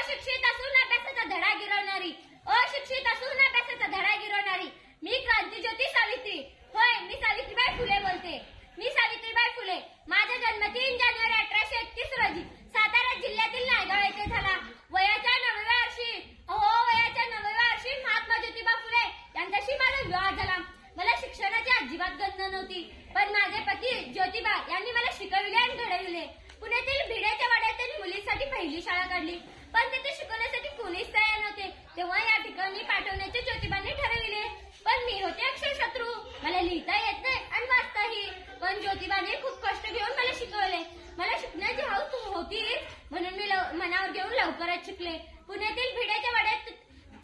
अशिक्षित असून अभ्यासाचा धडा गिरवणारी, अशिक्षित असून अभ्यासाचा धडा गिरवणारी मी क्रांतीज्योती सावित्री. होय, मी सावित्रीबाई फुले बोलते. मी सावित्रीबाई फुले. माझा जन्म 3 जानेवारी 1831 रोजी सातारा जिल्ह्यातील नायगाव येथे झाला. वयाच्या 9व्या वर्षी वयाच्या 9व्या वर्षी महात्मा ज्योतिबा फुले यांच्याशी माझा विवाह झाला. मला शिक्षणाची अजिबात गंध नव्हती, पण माझे पती ज्योतिबा यांनी मला शिकविले आणि घडविले. पुण्यातील भिडेच्या वाड्यातील मुलींसाठी पहिली शाळा काढली, पण तिथे शिकवण्यासाठी कोणीच तयार नव्हते. तेव्हा या ठिकाणी पाठवण्याचे ज्योतिबांनी ठरविले. पण मी होते अक्षर शत्रू. मला लिहिता येत नाही आणि वाचताही. पण ज्योतिबाने खूप कष्ट घेऊन मला शिकवले. मला शिकण्याची हौस होती म्हणून मी मनावर घेऊन लवकरच शिकले. पुण्यातील भिडेच्या वाड्यात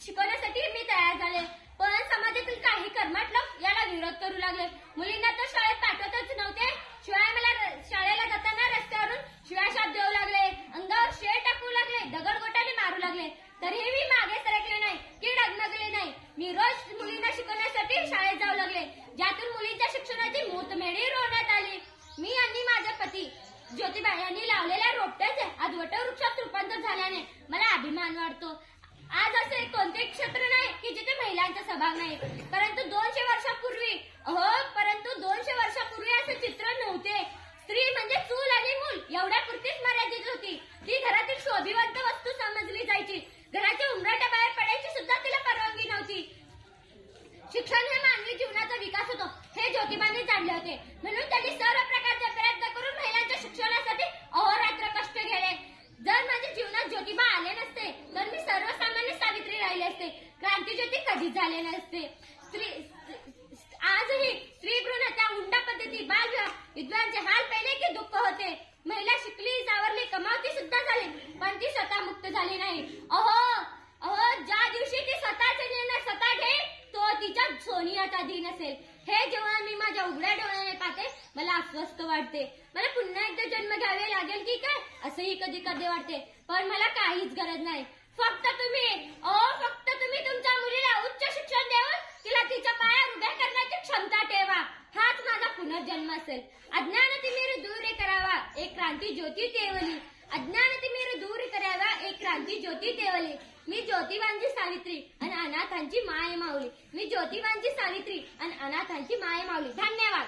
शिकवण्यासाठी मी तयार झाले, पण समाजातील काही कर्मठ लोक याला विरोध करू लागले. मुलींना तर शाळेत पाठवतच नव्हते. शिवाय मला शाळेला जाताना रस्त्यावरून शिव्याशाप देऊ लागले, अंगावर शेळ टाकू लागले, दगडगोटाने मारू लागले. तरीही मी मागे सरकले नाही की डगमगले नाही. मी रोज मुलींना शिकवण्यासाठी शाळेत जाऊ लागले, ज्यातून मुलींच्या शिक्षणाची मुहूर्तमेढी रोवण्यात आली. मी आणि माझे पती ज्योतिबा यांनी लावलेल्या रोपट्याचे आज वटवृक्षात रूपांतर झाल्याने मला अभिमान वाटतो. आज असे कोणते क्षेत्र नाही की जिथे महिलांचा सहभाग नाही. परंतु 200 वर्षापूर्वी असे चित्र नव्हते. स्त्री म्हणजे चूल आणि मूल एवढ्यापुरतीच मर्यादित होती. ती घरातील शोभिवंत वस्तू समजली जायची. घराच्या उंबरठ्या बाहेर पडायची सुद्धा तिला परवानगी नव्हती. शिक्षण हे मानवी जीवनाचा विकास होतो हे ज्योतिबांनी जाणले होते. म्हणून त्यांनी सर्व प्रकारचे प्रयत्न करून महिलांच्या शिक्षणासाठी अहोरात्र कष्ट केले. जर माझ्या जीवनात ज्योतिबा आले नसते तर मी सर्वसामान्य सावित्री राहिले असते. क्रांतीज्योती कधीच झाले नसते. आजही स्त्री भ्रूण हत्या, हुंडा पद्धती, बालविवाह, विधवांचे हाल पहिले की दुःख होते. महिला शिकली, सावरली, कमावती सुद्धा झाली, पण ती स्वतः मुक्त झाली नाही. ज्या दिवशी ती स्वतःचे निर्णय स्वतः घेईल तो तिच्या सोनियाचा दिन असेल. हे जेव्हा मी माझ्या उघड्या डोळ्याने पाहते मला अस्वस्थ वाटते. मला पुन्हा एकदा जन्म घ्यावे लागेल की काय असंही कधी कधी वाटते. पण मला काहीच गरज नाही. फक्त तुम्ही तुमच्या मुलीला उच्च शिक्षण देऊन तिला तिच्या पायावर उभ्या करण्याची क्षमता ठेवा. हाच माझा पुनर्जन्म असेल. अज्ञानतिमिर दूर करावा एक क्रांती ज्योती तेवली. अज्ञानतिमिर दूर करावा एक क्रांती ज्योती तेवली. मी ज्योतिबांची सावित्री आणि अनाथांची माय माऊली. मी ज्योतिबांची सावित्री आणि अनाथांची माय माऊली. धन्यवाद.